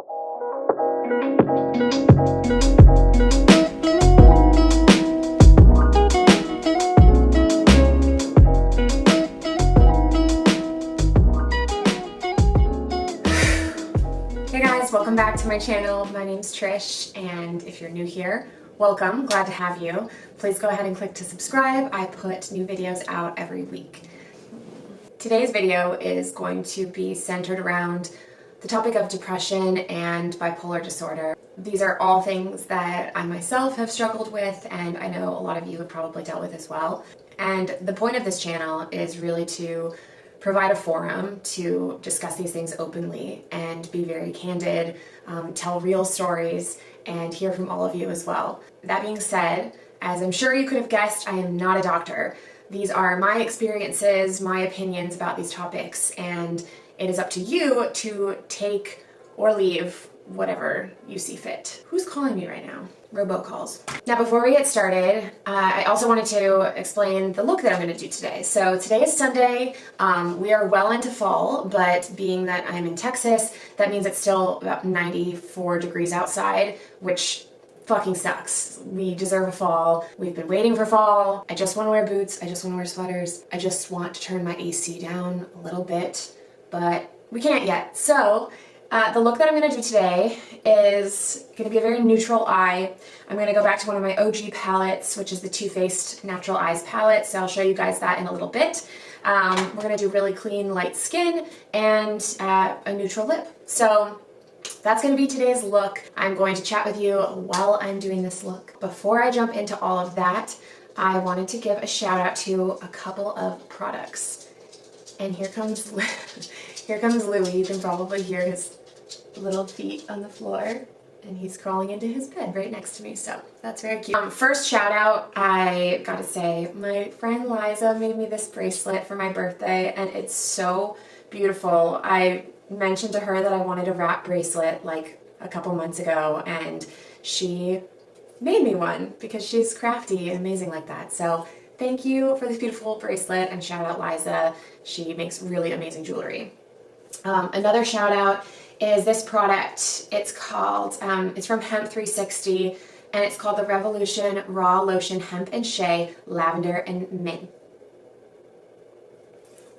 Hey guys, welcome back to my channel. My name's Trish, and if you're new here, welcome, glad to have you. Please go ahead and click to subscribe. I put new videos out every week. Today's video is going to be centered around the topic of depression and bipolar disorder. These are all things that I myself have struggled with, and I know a lot of you have probably dealt with as well. And the point of this channel is really to provide a forum to discuss these things openly and be very candid, tell real stories, and hear from all of you as well. That being said, as I'm sure you could have guessed, I am not a doctor. These are my experiences, my opinions about these topics, and it is up to you to take or leave whatever you see fit. Who's calling me right now? Robocalls. Now, before we get started, I also wanted to explain the look that I'm going to do today. So today is Sunday. We are well into fall, but being that I'm in Texas, that means it's still about 94 degrees outside, which fucking sucks. We deserve a fall. We've been waiting for fall. I just want to wear boots. I just want to wear sweaters. I just want to turn my AC down a little bit, but we can't yet. So the look that I'm going to do today is going to be a very neutral eye. I'm going to go back to one of my OG palettes, which is the Too Faced Natural Eyes palette, so I'll show you guys that in a little bit. We're going to do really clean, light skin and a neutral lip. So that's going to be today's look. I'm going to chat with you while I'm doing this look. Before I jump into all of that, I wanted to give a shout out to a couple of products. And here comes Louie. You can probably hear his little feet on the floor, and he's crawling into his bed right next to me, so that's very cute. First shout out, I gotta say, my friend Liza made me this bracelet for my birthday, and it's so beautiful. I mentioned to her that I wanted a wrap bracelet like a couple months ago, and she made me one because she's crafty and amazing like that. So thank you for this beautiful bracelet, and shout out Liza. She makes really amazing jewelry. Another shout out is this product. It's called, it's from Hemp 360, and it's called the Revolution Raw Lotion Hemp and Shea Lavender and Mint.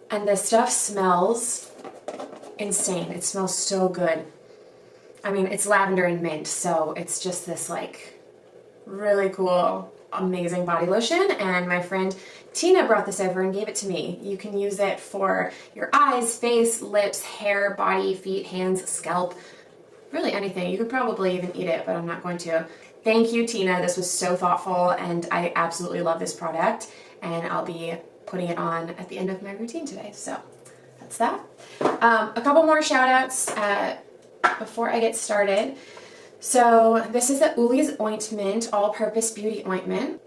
And this stuff smells insane. It smells so good. I mean, it's lavender and mint, so it's just this like really cool, amazing body lotion, and my friend Tina brought this over and gave it to me. You can use it for your eyes, face, lips, hair, body, feet, hands, scalp, really anything. You could probably even eat it, but I'm not going to. Thank you, Tina. This was so thoughtful, and I absolutely love this product, and I'll be putting it on at the end of my routine today. So that's that. A couple more shout outs before I get started. So this is the Uli's Ointment All-Purpose Beauty Ointment.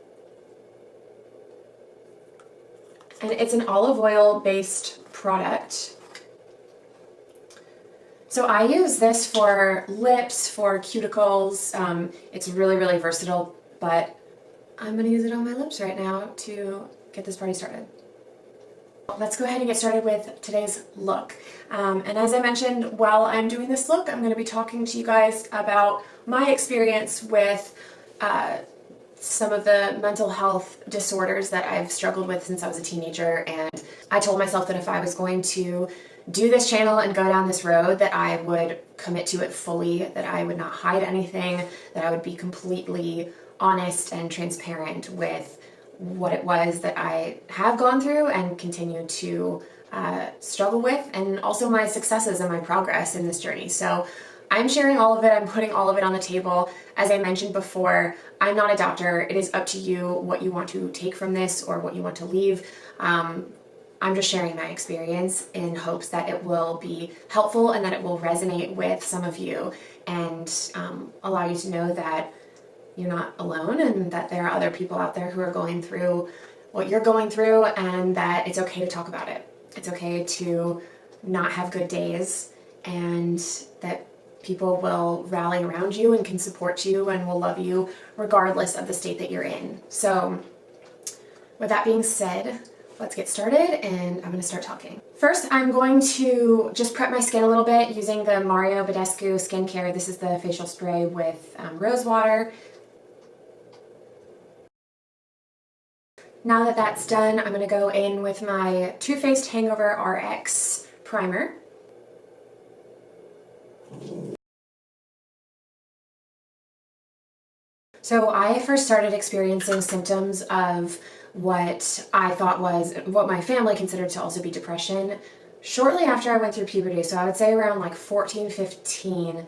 And it's an olive oil based product. So I use this for lips, for cuticles. It's really, really versatile, but I'm gonna use it on my lips right now to get this party started. Let's go ahead and get started with today's look. And as I mentioned, while I'm doing this look, I'm going to be talking to you guys about my experience with some of the mental health disorders that I've struggled with since I was a teenager. And I told myself that if I was going to do this channel and go down this road, that I would commit to it fully, that I would not hide anything, that I would be completely honest and transparent with what it was that I have gone through and continue to struggle with, and also my successes and my progress in this journey. So I'm sharing all of it. I'm putting all of it on the table. As I mentioned before, I'm not a doctor. It is up to you what you want to take from this or what you want to leave. I'm just sharing my experience in hopes that it will be helpful and that it will resonate with some of you and allow you to know that you're not alone and that there are other people out there who are going through what you're going through, and that it's okay to talk about it. It's okay to not have good days, and that people will rally around you and can support you and will love you regardless of the state that you're in. So with that being said, let's get started and I'm going to start talking. First, I'm going to just prep my skin a little bit using the Mario Badescu skincare. This is the facial spray with rose water. Now that that's done, I'm going to go in with my Too Faced Hangover RX primer. So I first started experiencing symptoms of what I thought was, what my family considered to also be depression shortly after I went through puberty. So I would say around like 15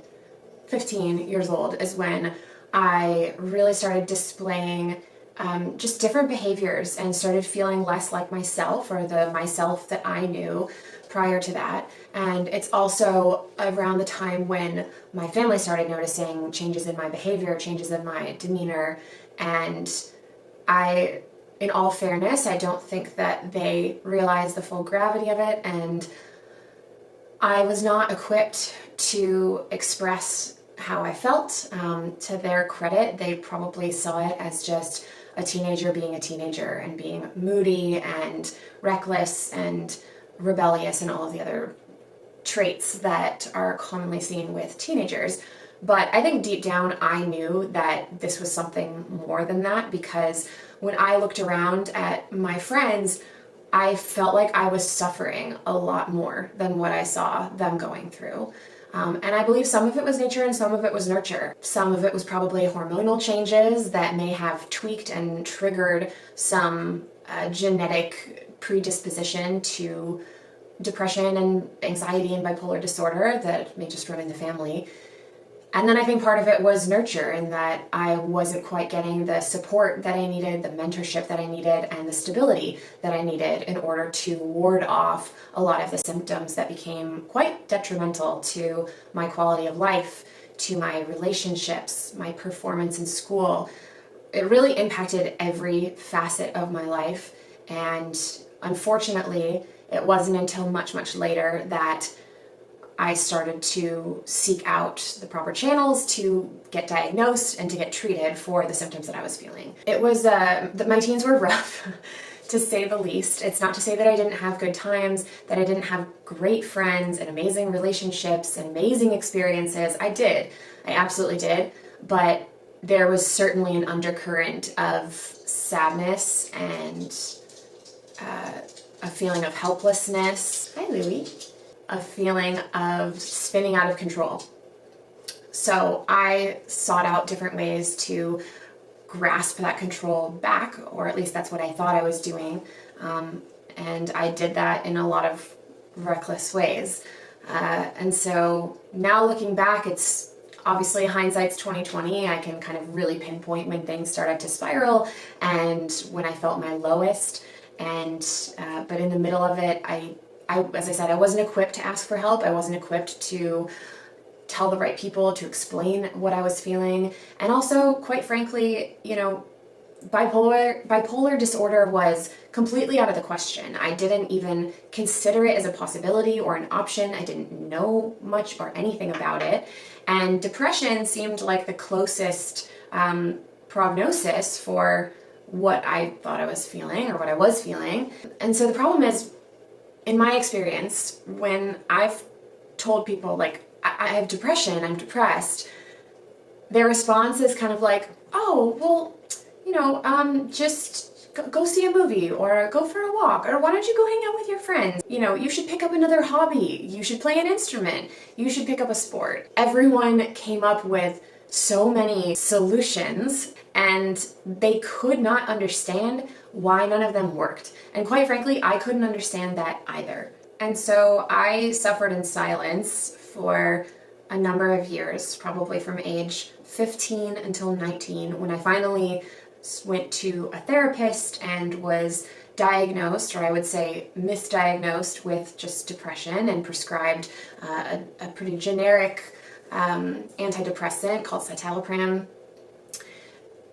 years old is when I really started displaying just different behaviors and started feeling less like myself, or the myself that I knew prior to that. And it's also around the time when my family started noticing changes in my behavior, changes in my demeanor, and in all fairness, I don't think that they realized the full gravity of it, and I was not equipped to express how I felt. To their credit, they probably saw it as just a teenager being a teenager and being moody and reckless and rebellious and all of the other traits that are commonly seen with teenagers. But I think deep down I knew that this was something more than that, because when I looked around at my friends, I felt like I was suffering a lot more than what I saw them going through. And I believe some of it was nature and some of it was nurture. Some of it was probably hormonal changes that may have tweaked and triggered some genetic predisposition to depression and anxiety and bipolar disorder that may just run in the family. And then I think part of it was nurture, in that I wasn't quite getting the support that I needed, the mentorship that I needed, and the stability that I needed in order to ward off a lot of the symptoms that became quite detrimental to my quality of life, to my relationships, my performance in school. It really impacted every facet of my life, and unfortunately, it wasn't until much, much later that I started to seek out the proper channels to get diagnosed and to get treated for the symptoms that I was feeling. It was, my teens were rough, to say the least. It's not to say that I didn't have good times, that I didn't have great friends and amazing relationships and amazing experiences. I did. I absolutely did. But there was certainly an undercurrent of sadness and a feeling of helplessness. Hi, Louie. A feeling of spinning out of control. So I sought out different ways to grasp that control back, or at least that's what I thought I was doing. And I did that in a lot of reckless ways. And so now looking back, it's obviously hindsight's 2020. I can kind of really pinpoint when things started to spiral and when I felt my lowest. And but in the middle of it, as I said, I wasn't equipped to ask for help. I wasn't equipped to tell the right people, to explain what I was feeling. And also, quite frankly, you know, bipolar disorder was completely out of the question. I didn't even consider it as a possibility or an option. I didn't know much or anything about it. And depression seemed like the closest prognosis for what I thought I was feeling, or what I was feeling. And so the problem is, in my experience, when I've told people, like, I have depression, I'm depressed, their response is kind of like, oh, well, you know, just go see a movie, or go for a walk, or why don't you go hang out with your friends? You know, you should pick up another hobby, you should play an instrument, you should pick up a sport. Everyone came up with so many solutions, and they could not understand why none of them worked. And quite frankly, I couldn't understand that either. And so I suffered in silence for a number of years, probably from age 15 until 19, when I finally went to a therapist and was diagnosed, or I would say misdiagnosed, with just depression, and prescribed a pretty generic antidepressant called citalopram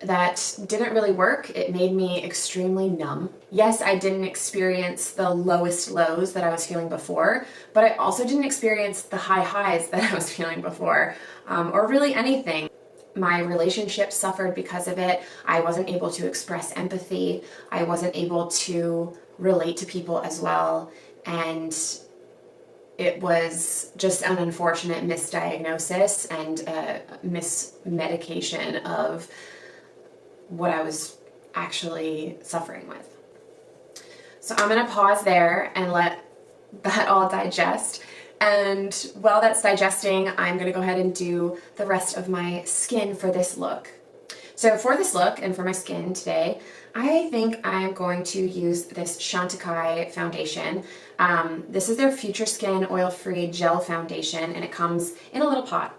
that didn't really work. It made me extremely numb. Yes, I didn't experience the lowest lows that I was feeling before, but I also didn't experience the high highs that I was feeling before, or really anything. My relationship suffered because of it. I wasn't able to express empathy. I wasn't able to relate to people as well. And it was just an unfortunate misdiagnosis and a mismedication of what I was actually suffering with. So I'm going to pause there and let that all digest. And while that's digesting, I'm going to go ahead and do the rest of my skin for this look. So for this look and for my skin today, I think I'm going to use this Chantecaille foundation. This is their Future Skin Oil-Free Gel Foundation, and it comes in a little pot.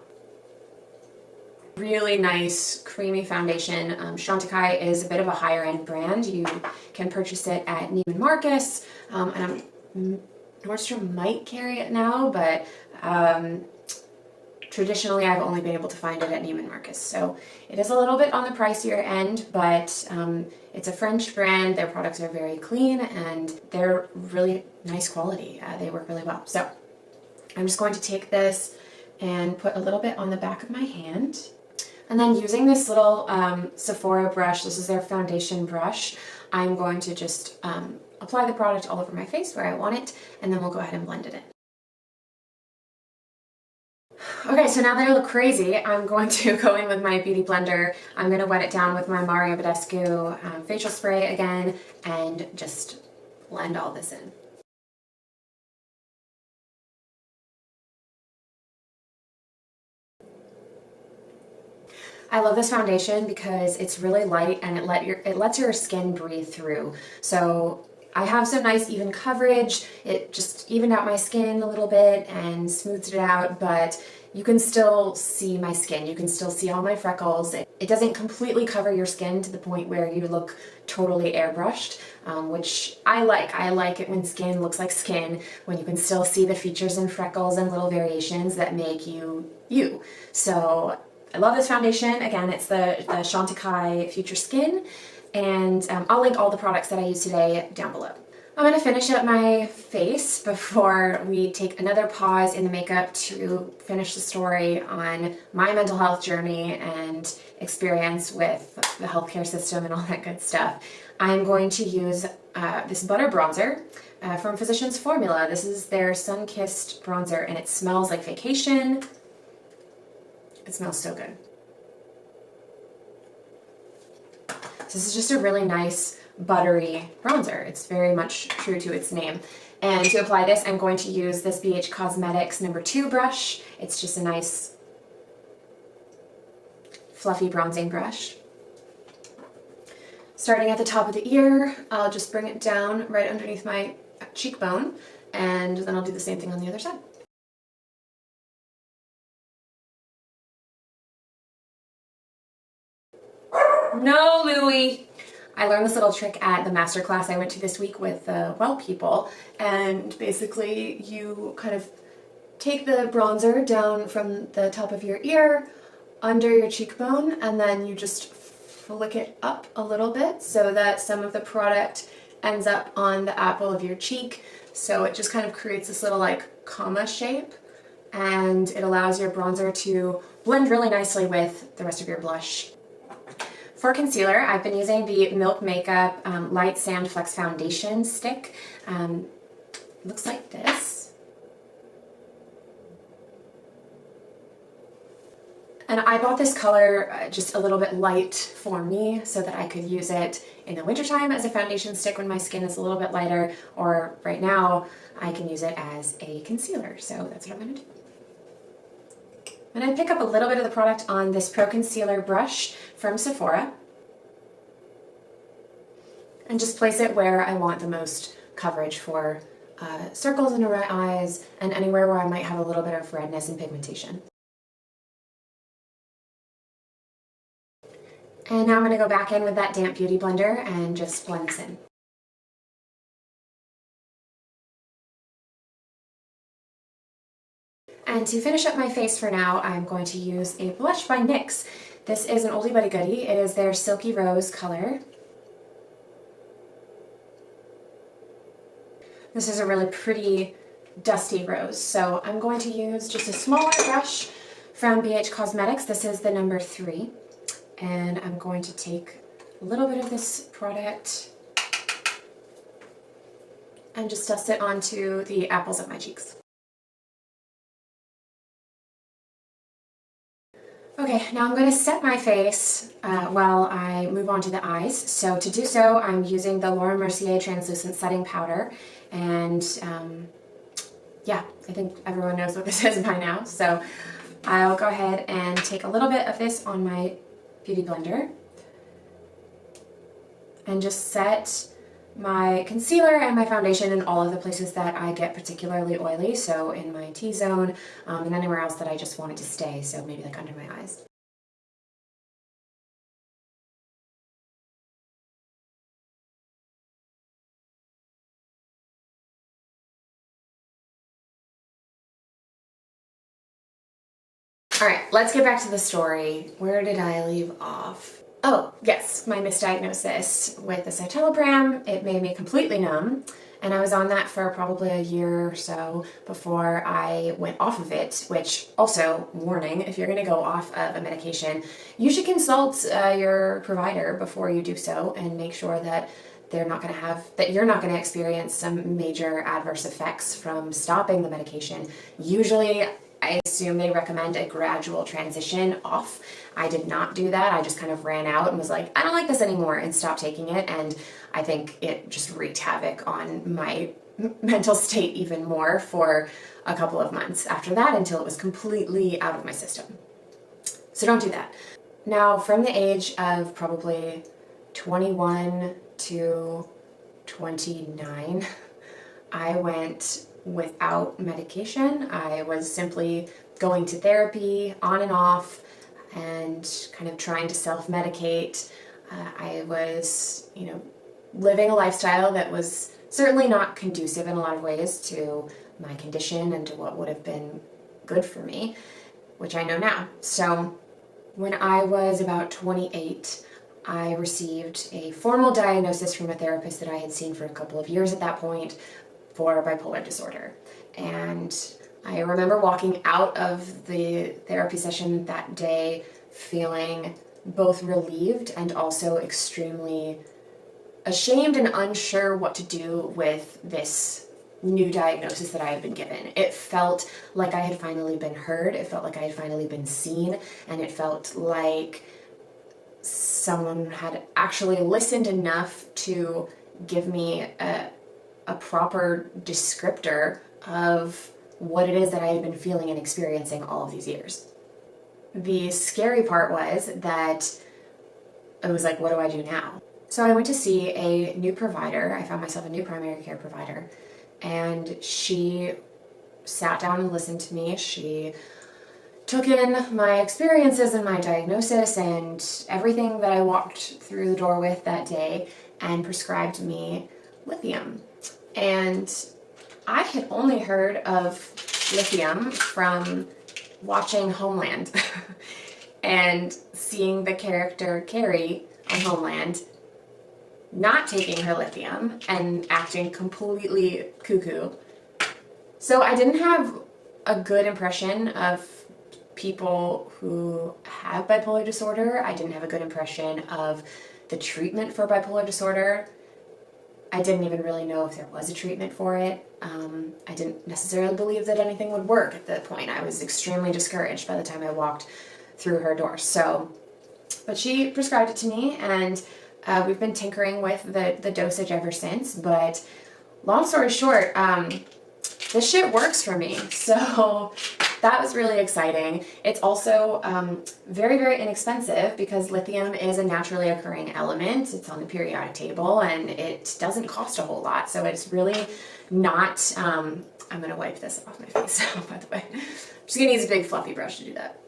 Really nice, creamy foundation. Chantecaille is a bit of a higher end brand. You can purchase it at Neiman Marcus, and Nordstrom might carry it now, but traditionally I've only been able to find it at Neiman Marcus. So it is a little bit on the pricier end, but it's a French brand. Their products are very clean and they're really nice quality. They work really well. So I'm just going to take this and put a little bit on the back of my hand. And then using this little Sephora brush, this is their foundation brush, I'm going to just apply the product all over my face where I want it, and then we'll go ahead and blend it in. Okay, so now that I look crazy, I'm going to go in with my beauty blender. I'm going to wet it down with my Mario Badescu facial spray again, and just blend all this in. I love this foundation because it's really light and it lets your skin breathe through. So I have some nice even coverage. It just evened out my skin a little bit and smoothed it out, but you can still see my skin. You can still see all my freckles. It doesn't completely cover your skin to the point where you look totally airbrushed, which I like. I like it when skin looks like skin, when you can still see the features and freckles and little variations that make you, you. So I love this foundation. Again, it's the Chantecaille Future Skin, and I'll link all the products that I use today down below. I'm going to finish up my face before we take another pause in the makeup to finish the story on my mental health journey and experience with the healthcare system and all that good stuff. I'm going to use this butter bronzer from Physicians Formula. This is their Sun-Kissed bronzer, and it smells like vacation. It smells so good. So this is just a really nice buttery bronzer. It's very much true to its name. And to apply this, I'm going to use this BH Cosmetics No. 2 brush. It's just a nice fluffy bronzing brush. Starting at the top of the ear, I'll just bring it down right underneath my cheekbone, and then I'll do the same thing on the other side. No, Louie! I learned this little trick at the masterclass I went to this week with Well People, and basically you kind of take the bronzer down from the top of your ear under your cheekbone, and then you just flick it up a little bit so that some of the product ends up on the apple of your cheek. So it just kind of creates this little like comma shape, and it allows your bronzer to blend really nicely with the rest of your blush. For concealer, I've been using the Milk Makeup Light Sand Flex Foundation Stick. Looks like this. And I bought this color just a little bit light for me so that I could use it in the wintertime as a foundation stick when my skin is a little bit lighter, or right now I can use it as a concealer. So that's what I'm going to do. And I pick up a little bit of the product on this Pro Concealer brush from Sephora and just place it where I want the most coverage for circles under my eyes and anywhere where I might have a little bit of redness and pigmentation. And now I'm going to go back in with that damp beauty blender and just blend this in. And to finish up my face for now, I'm going to use a blush by NYX. This is an oldie but a goodie. It is their Silky Rose color. This is a really pretty dusty rose, so I'm going to use just a smaller brush from BH Cosmetics. This is the number 3, and I'm going to take a little bit of this product and just dust it onto the apples of my cheeks. Okay, now I'm going to set my face while I move on to the eyes. So to do so, I'm using the Mercier Translucent Setting Powder, and yeah, I think everyone knows what this is by now. So I'll go ahead and take a little bit of this on my beauty blender and just set my concealer and my foundation in all of the places that I get particularly oily, so in my T-zone and anywhere else that I just want it to stay, so maybe like under my eyes. Alright, let's get back to the story. Where did I leave off? Oh, yes, my misdiagnosis with the citalopram. It made me completely numb, and I was on that for probably a year or so before I went off of it, which also, warning, if you're going to go off of a medication, you should consult your provider before you do so and make sure that you're not going to experience some major adverse effects from stopping the medication. Usually, I assume they recommend a gradual transition off. I did not do that. I just kind of ran out and was like, I don't like this anymore, and stopped taking it. And I think it just wreaked havoc on my mental state even more for a couple of months after that, until it was completely out of my system. So don't do that. Now, from the age of probably 21 to 29, I went without medication. I was simply going to therapy on and off and kind of trying to self-medicate. I was, living a lifestyle that was certainly not conducive in a lot of ways to my condition and to what would have been good for me, which I know now. So when I was about 28, I received a formal diagnosis from a therapist that I had seen for a couple of years at that point for bipolar disorder. And I remember walking out of the therapy session that day feeling both relieved and also extremely ashamed and unsure what to do with this new diagnosis that I had been given. It felt like I had finally been heard, it felt like I had finally been seen, and it felt like someone had actually listened enough to give me a proper descriptor of what it is that I had been feeling and experiencing all of these years. The scary part was that it was like, what do I do now? So I went to see a new provider. I found myself a new primary care provider, and she sat down and listened to me. She took in my experiences and my diagnosis and everything that I walked through the door with that day, and prescribed me lithium. And I had only heard of lithium from watching Homeland and seeing the character Carrie on Homeland not taking her lithium and acting completely cuckoo. So I didn't have a good impression of people who have bipolar disorder. I didn't have a good impression of the treatment for bipolar disorder. I didn't even really know if there was a treatment for it. I didn't necessarily believe that anything would work at that point. I was extremely discouraged by the time I walked through her door. But she prescribed it to me, and we've been tinkering with the dosage ever since. But long story short, this shit works for me. So that was really exciting. It's also very, very inexpensive because lithium is a naturally occurring element. It's on the periodic table, and it doesn't cost a whole lot. So it's really not, I'm going to wipe this off my face, by the way. I'm just going to use a big fluffy brush to do that.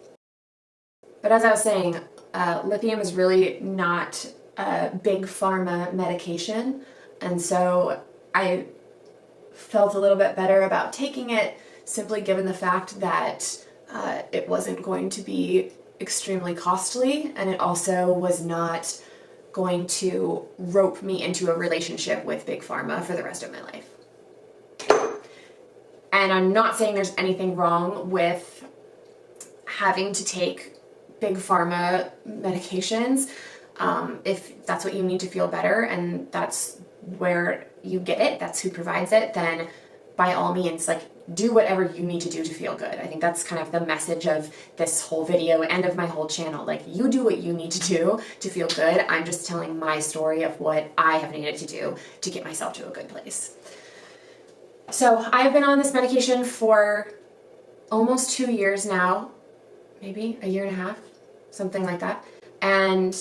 But as I was saying, lithium is really not a big pharma medication. And so I felt a little bit better about taking it, simply given the fact that it wasn't going to be extremely costly, and it also was not going to rope me into a relationship with big pharma for the rest of my life. And I'm not saying there's anything wrong with having to take big pharma medications. If that's what you need to feel better and that's where you get it, that's who provides it, then by all means, like, do whatever you need to do to feel good. I think that's kind of the message of this whole video and of my whole channel. Like, you do what you need to do to feel good. I'm just telling my story of what I have needed to do to get myself to a good place. So I've been on this medication for almost 2 years now, maybe a year and a half, something like that. And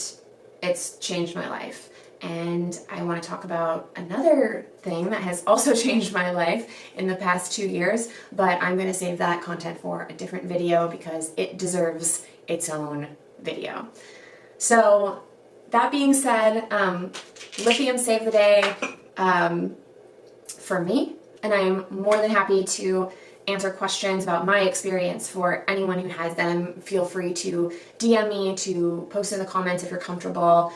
it's changed my life. And I want to talk about another thing that has also changed my life in the past 2 years, but I'm going to save that content for a different video because it deserves its own video. So that being said, lithium saved the day for me, and I'm more than happy to answer questions about my experience for anyone who has them. Feel free to DM me, to post in the comments if you're comfortable.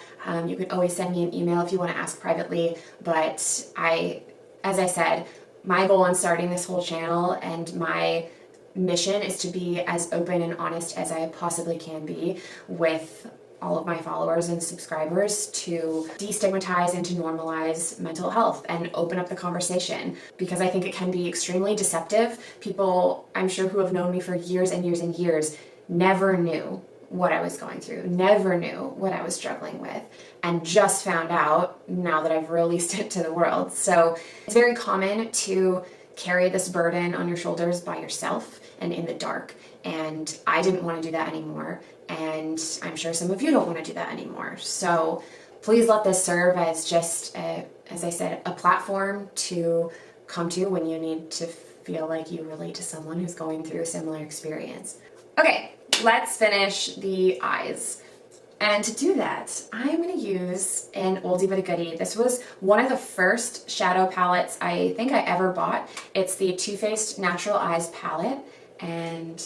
You can always send me an email if you want to ask privately, but as I said, my goal in starting this whole channel and my mission is to be as open and honest as I possibly can be with all of my followers and subscribers, to destigmatize and to normalize mental health and open up the conversation, because I think it can be extremely deceptive. People, I'm sure, who have known me for years and years and years never knew what I was going through, never knew what I was struggling with, and just found out now that I've released it to the world. So it's very common to carry this burden on your shoulders by yourself and in the dark, and I didn't want to do that anymore, and I'm sure some of you don't want to do that anymore. So please let this serve as just, as I said, a platform to come to when you need to feel like you relate to someone who's going through a similar experience. Okay, let's finish the eyes. And to do that, I'm going to use an oldie but a goodie. This was one of the first shadow palettes I think I ever bought. It's the Too Faced Natural Eyes palette, and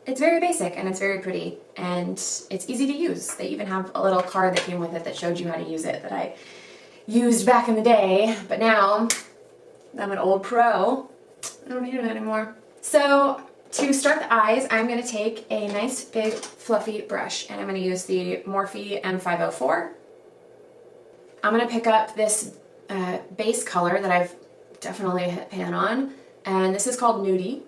it's very basic and it's very pretty and it's easy to use. They even have a little card that came with it that showed you how to use it that I used back in the day, but now I'm an old pro. I don't need it anymore. So to start the eyes, I'm going to take a nice big fluffy brush and I'm going to use the Morphe M504. I'm going to pick up this base color that I've definitely hit pan on, and this is called Nudie.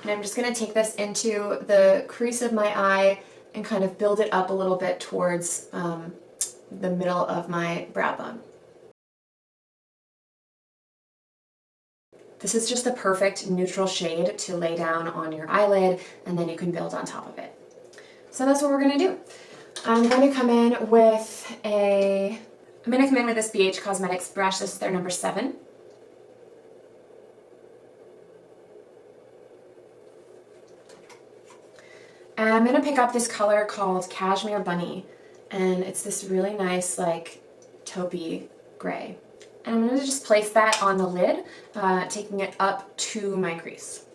And I'm just going to take this into the crease of my eye and kind of build it up a little bit towards the middle of my brow bone. This is just the perfect neutral shade to lay down on your eyelid, and then you can build on top of it. So that's what we're going to do. I'm going to come in with this BH Cosmetics brush. This is their number 7. And I'm going to pick up this color called Cashmere Bunny, and it's this really nice, like, taupey gray. And I'm going to just place that on the lid, taking it up to my crease.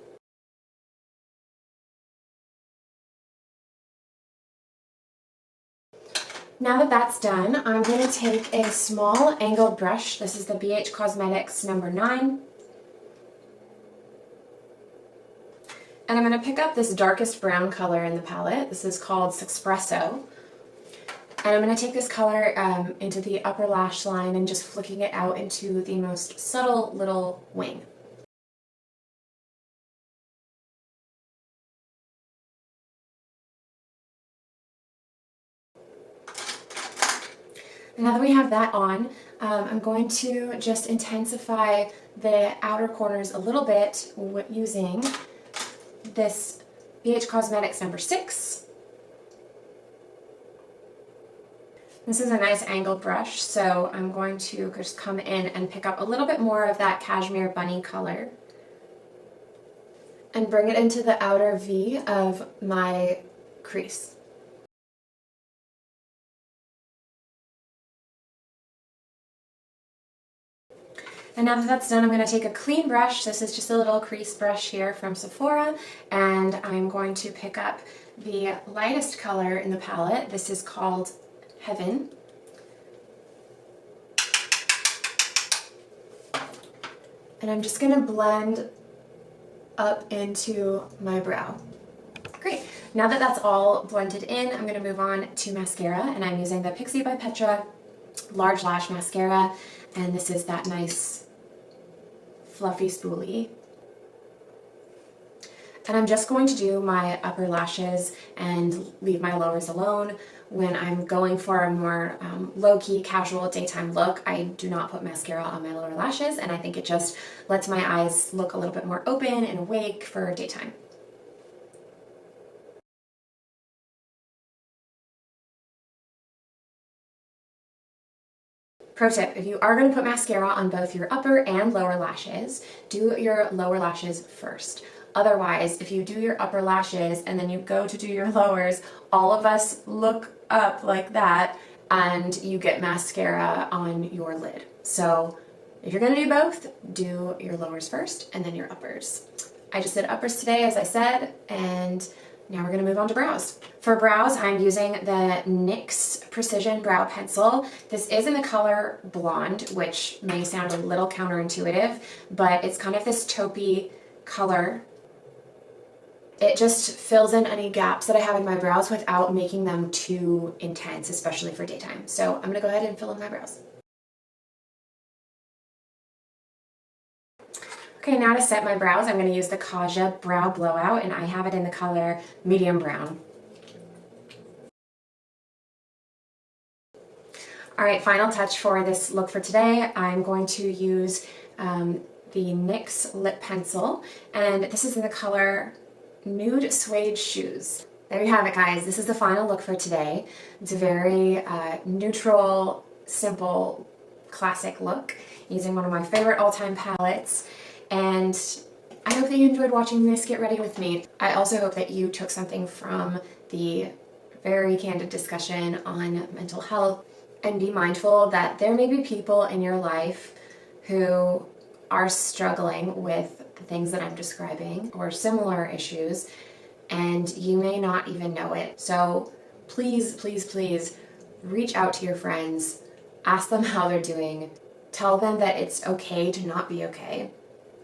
Now that that's done, I'm going to take a small angled brush. This is the BH Cosmetics number 9. And I'm going to pick up this darkest brown color in the palette. This is called Sexpresso. And I'm going to take this color into the upper lash line and just flicking it out into the most subtle little wing. And now that we have that on, I'm going to just intensify the outer corners a little bit using this BH Cosmetics number 6. This is a nice angled brush, so I'm going to just come in and pick up a little bit more of that Cashmere Bunny color and bring it into the outer V of my crease. And now that that's done, I'm going to take a clean brush. This is just a little crease brush here from Sephora, and I'm going to pick up the lightest color in the palette. This is called Heaven. And I'm just going to blend up into my brow. Great. Now that that's all blended in, I'm going to move on to mascara, and I'm using the Pixie by Petra Large Lash Mascara, and this is that nice fluffy spoolie. And I'm just going to do my upper lashes and leave my lowers alone. When I'm going for a more low-key, casual daytime look, I do not put mascara on my lower lashes, and I think it just lets my eyes look a little bit more open and awake for daytime. Pro tip, if you are going to put mascara on both your upper and lower lashes, do your lower lashes first. Otherwise, if you do your upper lashes and then you go to do your lowers, all of us look up like that and you get mascara on your lid. So if you're going to do both, do your lowers first and then your uppers. I just did uppers today, as I said, and now we're going to move on to brows. For brows, I'm using the NYX Precision Brow Pencil. This is in the color Blonde, which may sound a little counterintuitive, but it's kind of this taupey color. It just fills in any gaps that I have in my brows without making them too intense, especially for daytime. So I'm going to go ahead and fill in my brows. Okay, now to set my brows, I'm going to use the Kaja Brow Blowout, and I have it in the color Medium Brown. All right, final touch for this look for today. I'm going to use the NYX Lip Pencil, and this is in the color Nude Suede Shoes. There you have it, guys. This is the final look for today. It's a very neutral, simple, classic look using one of my favorite all-time palettes. And I hope that you enjoyed watching this get ready with me. I also hope that you took something from the very candid discussion on mental health, and be mindful that there may be people in your life who are struggling with the things that I'm describing or similar issues, and you may not even know it. So please, please, please reach out to your friends, ask them how they're doing, tell them that it's okay to not be okay,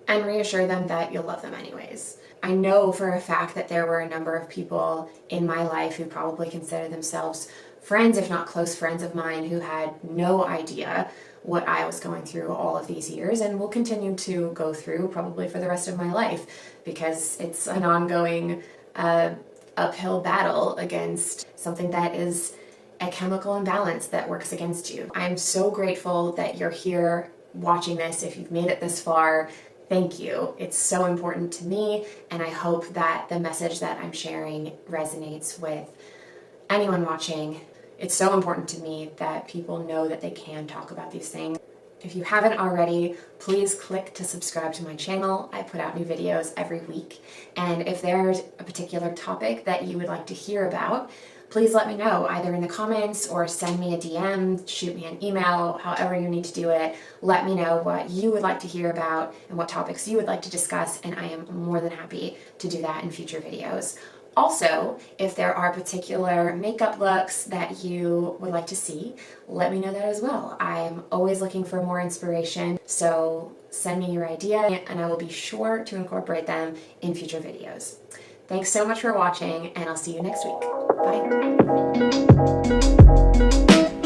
and reassure them that you'll love them anyways. I know for a fact that there were a number of people in my life who probably consider themselves friends, if not close friends of mine, who had no idea what I was going through all of these years and will continue to go through probably for the rest of my life, because it's an ongoing uphill battle against something that is a chemical imbalance that works against you. I'm so grateful that you're here watching this. If you've made it this far, thank you. It's so important to me, and I hope that the message that I'm sharing resonates with anyone watching. It's so important to me that people know that they can talk about these things. If you haven't already, please click to subscribe to my channel. I put out new videos every week. And if there's a particular topic that you would like to hear about, please let me know, either in the comments or send me a DM, shoot me an email, however you need to do it. Let me know what you would like to hear about and what topics you would like to discuss, and I am more than happy to do that in future videos. Also, if there are particular makeup looks that you would like to see, let me know that as well. I'm always looking for more inspiration, so send me your idea and I will be sure to incorporate them in future videos. Thanks so much for watching, and I'll see you next week. Bye.